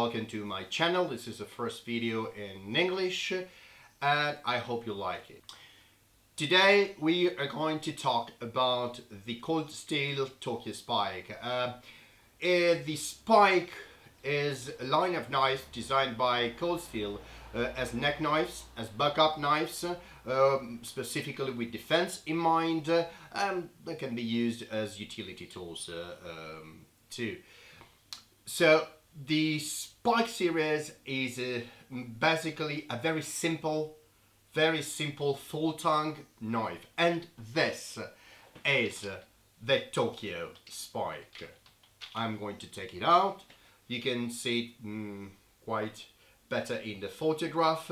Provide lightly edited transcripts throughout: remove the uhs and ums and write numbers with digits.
welcome to my channel. This is the first video in English and I hope you like it. Today we are going to talk about the Cold Steel Tokyo Spike. The Spike is a line of knives designed by Cold Steel as neck knives, as backup knives, specifically with defense in mind, and they can be used as utility tools too. So the Spike series is basically a very simple full tongue knife, and this is the Tokyo Spike. I'm going to take it out. You can see it quite better in the photograph.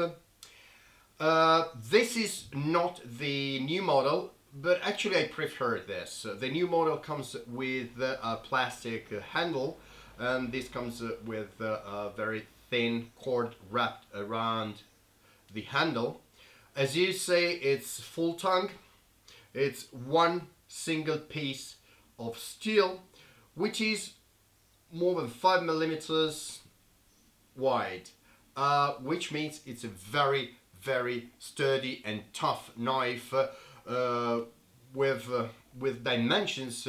This is not the new model, but actually I prefer this. The new model comes with a plastic handle, and this comes with a very thin cord wrapped around the handle. As you see, it's full tongue. It's one single piece of steel, which is more than 5 millimeters wide, which means it's a very sturdy and tough knife with dimensions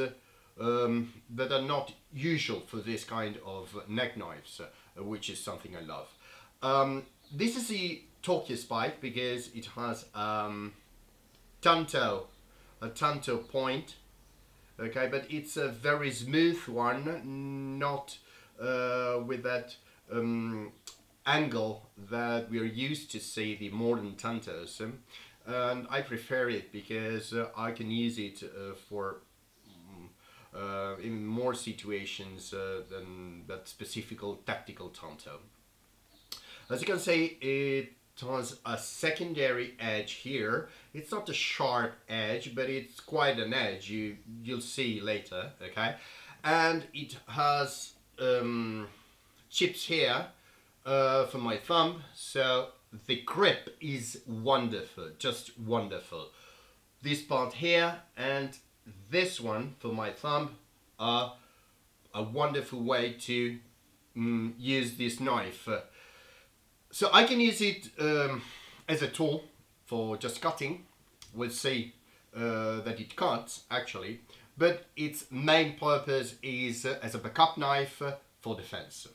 that are not usual for this kind of neck knives, which is something I love. This is the Tokyo Spike because it has a tanto point. Okay, but it's a very smooth one, not with that angle that we're used to see the modern tantos. And I prefer it because I can use it for in more situations than that specific tactical tanto. As you can see, it has a secondary edge here. It's not a sharp edge, but it's quite an edge. You'll see later, okay? And it has chips here for my thumb, so the grip is wonderful, just wonderful. This part here and this one for my thumb are a wonderful way to use this knife. So I can use it as a tool for just cutting. We'll see that it cuts actually, but its main purpose is as a backup knife for defense.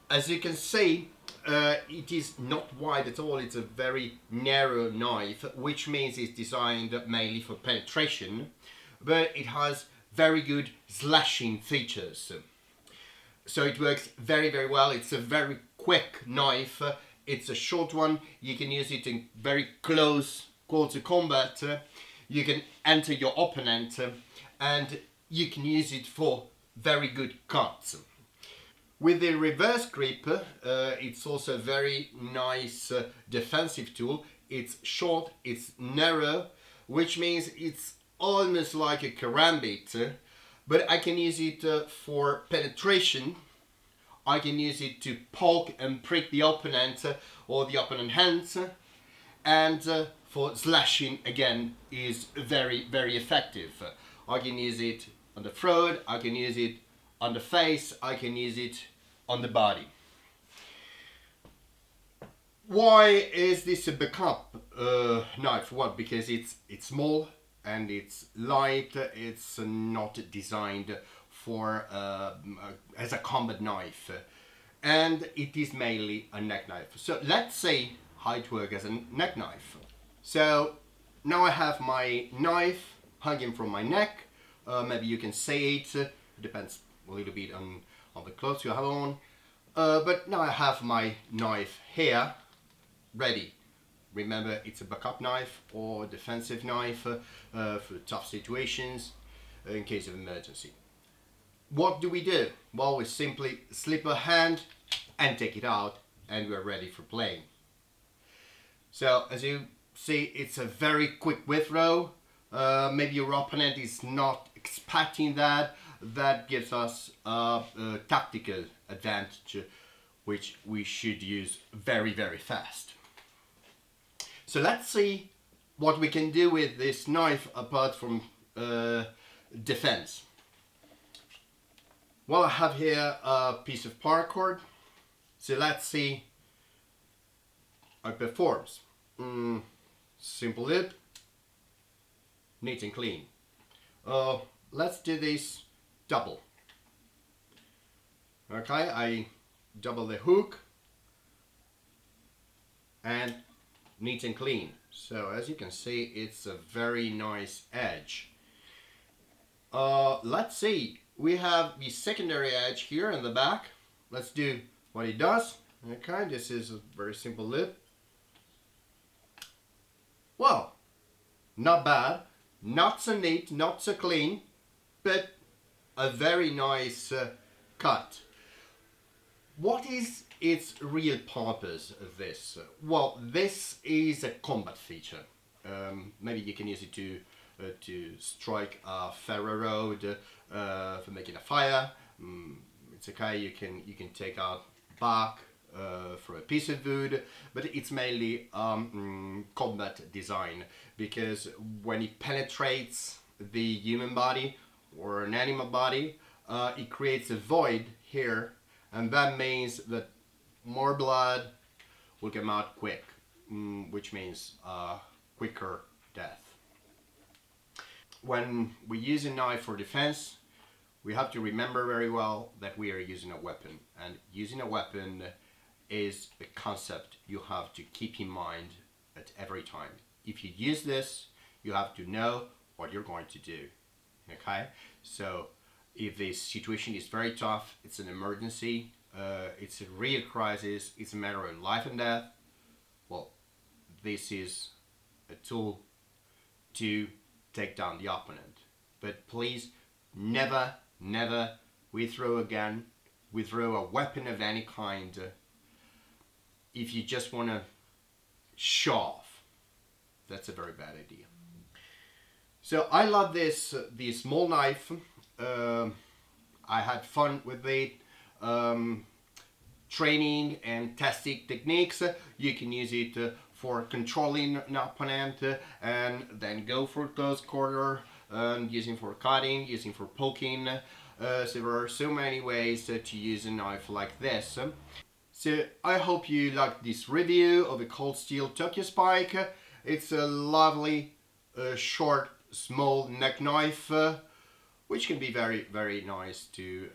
As you can see, it is not wide at all. It's a very narrow knife, which means it's designed mainly for penetration, but it has very good slashing features. So it works very well. It's a very quick knife. It's a short one. You can use it in very close quarter combat. You can enter your opponent and you can use it for very good cuts. With the reverse grip, it's also a very nice defensive tool. It's short, it's narrow, which means it's almost like a karambit, but I can use it for penetration. I can use it to poke and prick the opponent or the opponent hands, and for slashing again is very effective. I can use it on the throat, I can use it on the face, I can use it on the body. Why is this a backup knife? Well, because it's small and it's light. It's not designed for as a combat knife, and it is mainly a neck knife. So let's see how it works as a neck knife. So now I have my knife hanging from my neck. Maybe you can see it. It depends a little bit on the clothes you have on. But now I have my knife here, ready. Remember, it's a backup knife or defensive knife for tough situations in case of emergency. What do we do? Well, we simply slip a hand and take it out, and we're ready for playing. So as you see, it's a very quick withdraw. Maybe your opponent is not expecting that. That gives us a tactical advantage, which we should use very fast. So let's see what we can do with this knife apart from defense. Well, I have here a piece of paracord. So let's see how it performs. Simple lip, neat and clean. Let's do this double. Okay, I double the hook and neat and clean. So as you can see, it's a very nice edge. Let's see, we have the secondary edge here in the back. Let's do what it does. Okay, this is a very simple lip. Well, not bad, not so neat, not so clean, but a very nice cut. What is its real purpose of this? Well, this is a combat feature. Maybe you can use it to strike a ferro road for making a fire. It's okay. You can take out bark for a piece of wood, but it's mainly combat design, because when it penetrates the human body or an animal body, it creates a void here, and that means that more blood will come out quick, which means quicker death. When we use a knife for defense, we have to remember very well that we are using a weapon, and using a weapon is a concept you have to keep in mind at every time. If you use this, you have to know what you're going to do. Okay? So if this situation is very tough, it's an emergency, it's a real crisis, it's a matter of life and death, well, this is a tool to take down the opponent. But please, never withdraw again, withdraw a weapon of any kind if you just want to show off. That's a very bad idea. So I love this small knife. I had fun with it. Training and testing techniques. You can use it for controlling an opponent and then go for close quarter, using for cutting, using for poking. So there are so many ways to use a knife like this. So I hope you liked this review of a Cold Steel Tokyo Spike. It's a lovely short small neck knife, which can be very nice to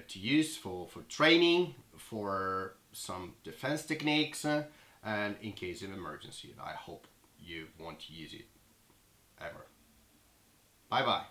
use for training, for some defense techniques, and in case of emergency. I hope you want to use it ever. Bye bye.